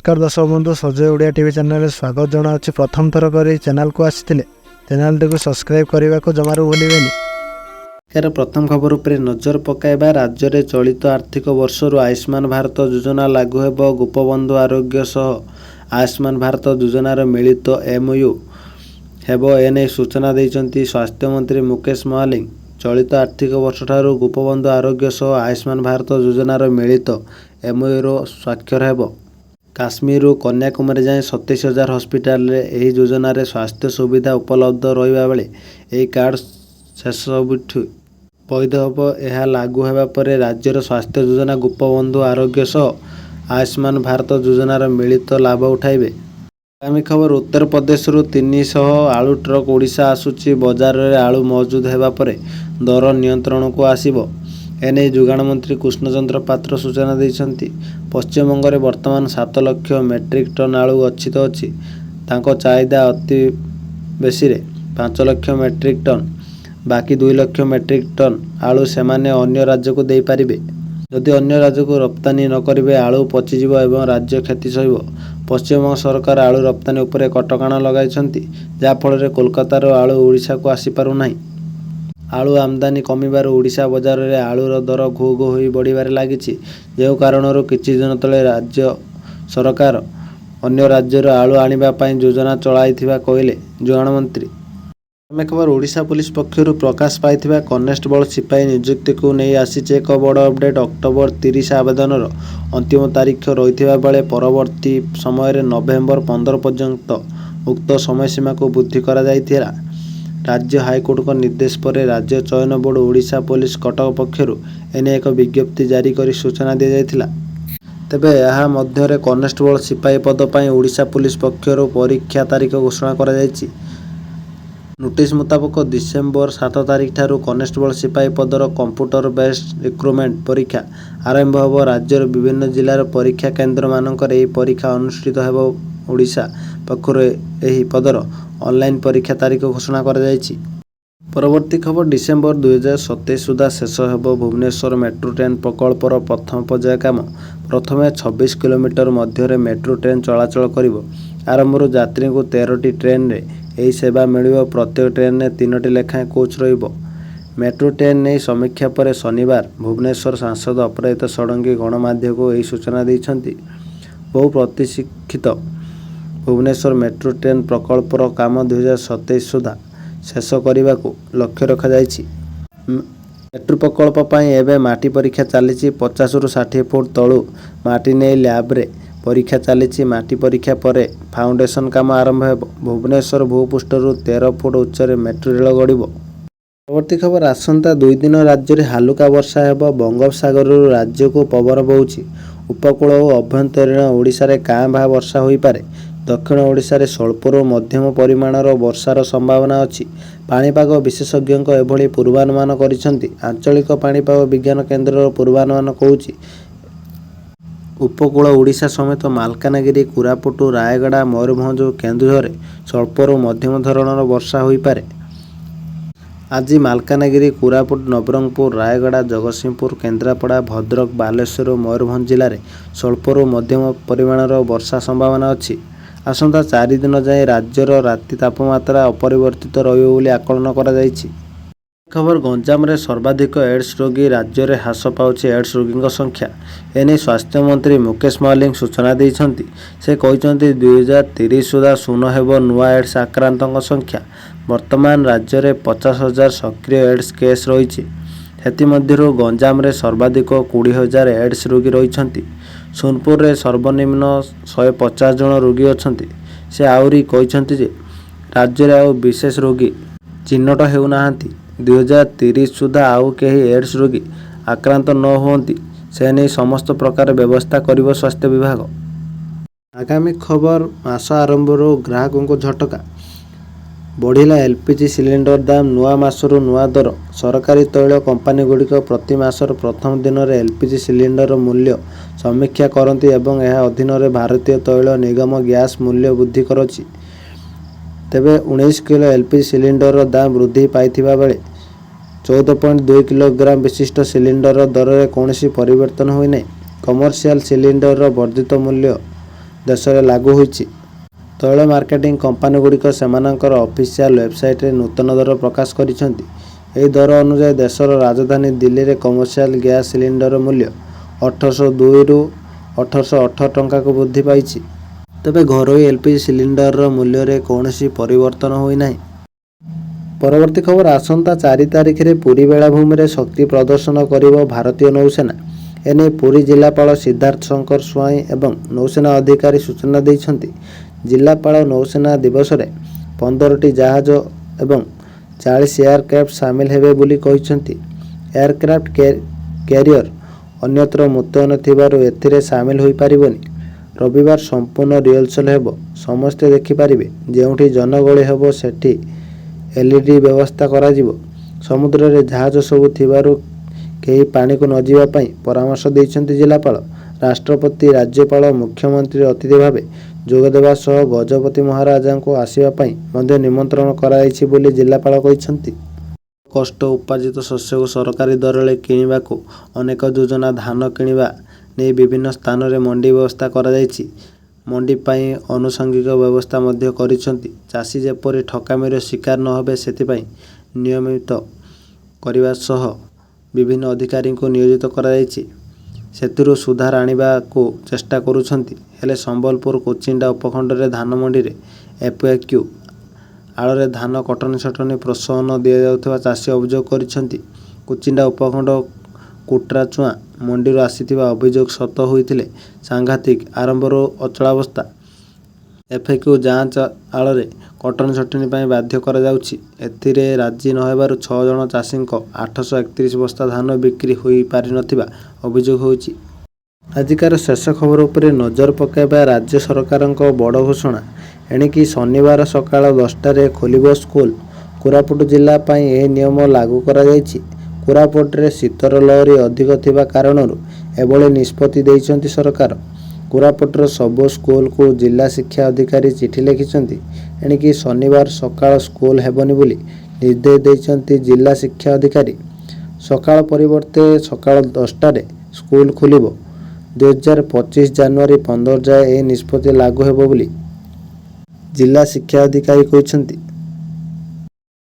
नमस्कार दर्शक बंधु सजय ओडिया टीवी चैनल स्वागत जनावि प्रथम थर कर चैनल को आसी चैनल टी सब्सक्राइब करने को जमार भूलें। प्रथम खबर उपर नजर पकाइबा राज्य में चलित आर्थिक वर्ष आयुष्मान भारत योजना लागू हेब गोपबंधु आरोग्य सह आयुष्मान भारत योजनार मिलित एमओयू हेब एने सूचना देइचंती स्वास्थ्य मंत्री मुकेश महालिंग। चलित आर्थिक वर्ष ठारू गोपबंधु आरोग्य सह आयुष्मान भारत योजनार मिलित एमओयू स्वाक्षर हेब। काश्मीर कन्याकुमारी जाए 27,000 हस्पिटाल यह योजन स्वास्थ्य सुविधा उपलब्ध रहा बेले यह कार्ड शेष सबुठ वैध हेब। यह लागू होगा पर राज्यर स्वास्थ्य योजना गोपबंधु आरोग्य सह आयुष्मान भारत योजनार मिलित लाभ उठाइबे। आगामी खबर उत्तर प्रदेश 300 आलू ट्रक ओडिशा आसुची बजार में आलू मौजूद होगा पर दर नियंत्रण को आसिबो। एने जोगाण मंत्री कृष्णचंद्र पात्र सूचना देइछंती। पश्चिमबंग में वर्तमान 7 लाख मेट्रिक टन आलू गच्छित अच्छी चाहिदा अति बेसी 5 लाख मेट्रिक टन बाकी 2 लाख मेट्रिक टन आलू सेमाने अन्य राज्य को दे पारिबे। जदि अन्य राज्य को रप्तानी न करिवे आलू पचिजिबो एवं राज्य क्षति सहिबो। पश्चिमबंग सरकार आलू रप्तानी उपरे कटकाणा लगाइछंती जा फल कोलकातार आलू ओडिशा को आसी पारु नाही। आलू आमदानी कमिबार ओडिशा बजार में आलूर दर घो घो हो बढ़िबार लागिछि जो कारणर किछि दिन तले राज्य सरकार अन्य राज्यर आलू आनिबा पई योजना चलाइथिबा कहले जोगाण मंत्री। आमे खबर ओडिशा पुलिस पक्षरु प्रकाश पाइथिबा कनेस्टेबल सिपाही नियुक्ति को नहीं आसीछि एक बड़ अपडेट। अक्टोबर 30 आवेदनर अंतिम तारीख रहिथिबा बेले परवर्ती समय नवेम्बर 15 पर्यंत उक्त समयसीमा को वृद्धि करा जाइथिला। राज्य हाईकोर्ट का निर्देश पर राज्य चयन बोर्ड ओडिशा पुलिस कटक पक्षर एने एक विज्ञप्ति जारी कर सूचना दी जाइथिला। तेबे यह मध्य कनेस्टेबल सिपाही पद पर ओडिशा पुलिस पक्षर परीक्षा तारीख घोषणा करा जाइछि। नोटिस मुताबक डिसेम्बर 7 तारीख ठारू कनेस्टेबल सिपाही पदर कंप्यूटर बेस्ड रिक्रुटमेंट परीक्षा आरंभ होब। राज्यर विभिन्न जिलार परीक्षा केन्द्र मानकर यह परीक्षा अनुष्ठित हेब। ओडिशा पक्षर यह पदर ऑनलाइन परीक्षा तारीख घोषणा करा जाइछि। परवर्ती खबर डिसेम्बर 2027 सुधा शेष हेब भुवनेश्वर मेट्रो ट्रेन प्रकल्पर प्रथम पर्याय काम। प्रथमे 26 किलोमीटर मध्य मेट्रो ट्रेन चलाचल करिबो। आरंभर यात्री को 13टी ट्रेन रे यही सेवा मिलिबो। प्रत्येक ट्रेन में 3टी लेखाएं कोच रहिबो। मेट्रो ट्रेन नहीं समीक्षा पर शनिवार भुवनेश्वर सांसद अपराजिता षडंगी गणमाध्यम को यही सूचना देइछंती। बहु प्रतीक्षित भुवनेश्वर मेट्रो ट्रेन प्रकल्पर काम 2027 सुधा शेष करने को लक्ष्य रखा जाइछि। मेट्रो प्रकल्प पई एबे माटी परीक्षा चली 50 रु 60 फुट तलू माटी नहीं लैब रे परीक्षा चली। माटी परीक्षा पर फाउंडेशन काम आरंभ हेब। भुवनेश्वर भूपृष्ठरु 13 फुट उच्चरे मेट्रो रेल गड़िबो। परवर्ती खबर आसंता 2 दिन राज्य में हालुका वर्षा हेब। बंगोपसागर राज्य को पवन बहुछि। उपकूल और अभ्यंतरीण ओडिशा रे कां भा वर्षा होई पारे। दक्षिण ओडिशा रे स्वल्परू मध्यम परिमाणर वर्षार संभावना अछि। पाणीपाग विशेषज्ञ एभली पूर्वानुमान करिसेंती। आंचलिक पाणीपाग विज्ञान केन्द्र पूर्वानुमान कहूछि उपकूल ओडिशा समेत मालकानगिरी कोरापुट रायगड़ा मयूरभंज केन्दुझर स्वल्परू मध्यम धरणर वर्षा होई पारे। आज मालकानगिरी कोरापुट नवरंगपुर रायगड़ा जगतसिंहपुर केन्द्रापड़ा भद्रक बालेश्वर मयूरभंज जिले में स्वल्परू मध्यम परिमाणर वर्षा संभावना अछि। आसंता 4 दिन जाए राज्यर राति तापमात्रा अपरिवर्तित रहिबो बोली आकलन करा जाइछि। खबर गंजाम रे सर्वाधिक एड्स रोगी राज्य में ह्रास पाउछि एड्स रोगी संख्या। एने स्वास्थ्य मंत्री मुकेश महालिंग सूचना देइछंती। से कहिसंती 2030 सुधा शून्य हेब नुआ एड्स आक्रांतक संख्या। वर्तमान राज्य में 50,000 सक्रिय एड्स केस रही। हेतिमध्यरु गंजाम रे सर्वाधिक 20,000 एड्स रोगी रहिछंती। सोनपुर रे सर्वनिम्न 150 जन रोगी अछंती। से आउरी कहिसंती जे राज्य में आउ विशेष रोगी चिन्हट हेउनाहांती। 2030 सुधा आउ केही एड्स रोगी आक्रांत न होती से नहीं समस्त प्रकार व्यवस्था करिबो स्वास्थ्य विभाग। आगामी खबर मास आरंभ ग्राहकों को झटका बढ़िला एलपीजी सिलिंडर दाम। नुआ मासरू नुआ दर। सरकारी तैल कंपानी गुड़िक प्रति मासर प्रथम दिन में एलपीजी सिलिंडर मूल्य समीक्षा करती एवं यह अधीन में भारतीय तैल निगम गैस मूल्य वृद्धि करुछि। तेबे 19 किलो एलपीजी सिलिंडर दाम वृद्धि पाइथिबा बेले 14.2 किलोग्राम विशिष्ट सिलिंडर दर में कौन परिवर्तन होई नहीं। कमर्शियल सिलिंडर वर्धित मूल्य ଦେଶରେ ଲାଗୁ ହୋଇଛି। ତୈଳ ମାର୍କେଟିଂ କମ୍ପାନୀଗୁଡ଼ିକ ସେମାନଙ୍କର ଅଫିସିଆଲ ୱେବସାଇଟରେ ନୂତନ ଦର ପ୍ରକାଶ କରିଛନ୍ତି। ଏହି ଦର ଅନୁଯାୟୀ ଦେଶର ରାଜଧାନୀ ଦିଲ୍ଲୀରେ କମର୍ସିଆଲ ଗ୍ୟାସ୍ ସିଲିଣ୍ଡର ମୂଲ୍ୟ 1802ରୁ 1818 ଟଙ୍କାକୁ ବୃଦ୍ଧି ପାଇଛି। ତେବେ ଘରୋଇ ଏଲପିଜି ସିଲିଣ୍ଡରର ମୂଲ୍ୟରେ କୌଣସି ପରିବର୍ତ୍ତନ ହୋଇନାହିଁ। ପରବର୍ତ୍ତୀ ଖବର, ଆସନ୍ତା 4 ତାରିଖରେ ପୁରୀ ବେଳାଭୂମିରେ ଶକ୍ତି ପ୍ରଦର୍ଶନ କରିବ ଭାରତୀୟ ନୌସେନା। ଏନେଇ ପୁରୀ ଜିଲ୍ଲାପାଳ ସିଦ୍ଧାର୍ଥ ଶଙ୍କର ସ୍ୱାଇଁ ଏବଂ ନୌସେନା ଅଧିକାରୀ ସୂଚନା ଦେଇଛନ୍ତି। ଜିଲ୍ଲାପାଳ ନୌସେନା ଦିବସରେ 15ଟି ଜାହାଜ ଏବଂ 40 ଏୟାରକ୍ରାଫ୍ଟ ସାମିଲ ହେବେ ବୋଲି କହିଛନ୍ତି। ଏୟାରକ୍ରାଫ୍ଟ କ୍ୟାରିୟର ଅନ୍ୟତ୍ର ମୁତୟନ ଥିବାରୁ ଏଥିରେ ସାମିଲ ହୋଇପାରିବନି। ରବିବାର ସମ୍ପୂର୍ଣ୍ଣ ରିହର୍ସାଲ ହେବ। ସମସ୍ତେ ଦେଖିପାରିବେ। ଯେଉଁଠି ଜନଗହଳି ହେବ ସେଠି ଏଲଇଡି ବ୍ୟବସ୍ଥା କରାଯିବ। ସମୁଦ୍ରରେ ଜାହାଜ ସବୁ ଥିବାରୁ କେହି ପାଣିକୁ ନ ଯିବା ପାଇଁ ପରାମର୍ଶ ଦେଇଛନ୍ତି ଜିଲ୍ଲାପାଳ। ରାଷ୍ଟ୍ରପତି, ରାଜ୍ୟପାଳ, ମୁଖ୍ୟମନ୍ତ୍ରୀ ଅତିଥି ଭାବେ ଯୋଗଦେବା ସହ ଗଜପତି ମହାରାଜାଙ୍କୁ ଆସିବା ପାଇଁ ମଧ୍ୟ ନିମନ୍ତ୍ରଣ କରାଯାଇଛି ବୋଲି ଜିଲ୍ଲାପାଳ କହିଛନ୍ତି। କଷ୍ଟ ଉପାର୍ଜିତ ଶସ୍ୟକୁ ସରକାରୀ ଦରରେ କିଣିବାକୁ ଅନେକ ଯୋଜନା। ଧାନ କିଣିବା ନେଇ ବିଭିନ୍ନ ସ୍ଥାନରେ ମଣ୍ଡି ବ୍ୟବସ୍ଥା କରାଯାଇଛି। ମଣ୍ଡି ପାଇଁ ଆନୁଷଙ୍ଗିକ ବ୍ୟବସ୍ଥା ମଧ୍ୟ କରିଛନ୍ତି। ଚାଷୀ ଯେପରି ଠକାମିର ଶିକାର ନ ହେବେ ସେଥିପାଇଁ ନିୟମିତ କରିବା ସହ ବିଭିନ୍ନ ଅଧିକାରୀଙ୍କୁ ନିୟୋଜିତ କରାଯାଇଛି। ସେଥିରୁ ସୁଧାର ଆଣିବାକୁ ଚେଷ୍ଟା କରୁଛନ୍ତି। ହେଲେ ସମ୍ବଲପୁର କୋଚିଣ୍ଡା ଉପଖଣ୍ଡରେ ଧାନ ମଣ୍ଡିରେ ଏଫଏକ୍ୟୁ ଆଳରେ ଧାନ କଟନୀ ଛଟନୀ ପ୍ରୋତ୍ସାହନ ଦିଆଯାଉଥିବା ଚାଷୀ ଅଭିଯୋଗ କରିଛନ୍ତି। କୋଚିଣ୍ଡା ଉପଖଣ୍ଡ କୁଟ୍ରାଚୁଆଁ ମଣ୍ଡିରୁ ଆସିଥିବା ଅଭିଯୋଗ ସତ ହୋଇଥିଲେ ସାଂଘାତିକ ଆରମ୍ଭରୁ ଅଚଳାବସ୍ଥା। ଏଫଏକ୍ୟୁ ଯାଞ୍ଚ ଆଳରେ କଟନୀ ଛଟନୀ ପାଇଁ ବାଧ୍ୟ କରାଯାଉଛି। ଏଥିରେ ରାଜି ନ ହେବାରୁ 6 ଜଣ ଚାଷୀଙ୍କ 831 ବସ୍ତା ଧାନ ବିକ୍ରି ହୋଇପାରିନଥିବା ଅଭିଯୋଗ ହୋଇଛି। ଆଜିକାର ଶେଷ ଖବର ଉପରେ ନଜର ପକାଇବା। ରାଜ୍ୟ ସରକାରଙ୍କ ବଡ଼ ଘୋଷଣା। ଏଣିକି ଶନିବାର ସକାଳ 10ଟାରେ ଖୋଲିବ ସ୍କୁଲ। କୋରାପୁଟ ଜିଲ୍ଲା ପାଇଁ ଏହି ନିୟମ ଲାଗୁ କରାଯାଇଛି। କୋରାପୁଟରେ ଶୀତର ଲହରୀ ଅଧିକ ଥିବା କାରଣରୁ ଏଭଳି ନିଷ୍ପତ୍ତି ଦେଇଛନ୍ତି ସରକାର। କୋରାପୁଟର ସବୁ ସ୍କୁଲକୁ ଜିଲ୍ଲା ଶିକ୍ଷା ଅଧିକାରୀ ଚିଠି ଲେଖିଛନ୍ତି। ଏଣିକି ଶନିବାର ସକାଳ ସ୍କୁଲ ହେବନି ବୋଲି ନିର୍ଦ୍ଦେଶ ଦେଇଛନ୍ତି ଜିଲ୍ଲା ଶିକ୍ଷା ଅଧିକାରୀ। ସକାଳ ପରିବର୍ତ୍ତେ ସକାଳ 10ଟାରେ ସ୍କୁଲ ଖୋଲିବ। 2025 ଜାନୁଆରୀ 15 ଯାଏଁ ଏହି ନିଷ୍ପତ୍ତି ଲାଗୁ ହେବ ବୋଲି ଜିଲ୍ଲା ଶିକ୍ଷା ଅଧିକାରୀ କହିଛନ୍ତି।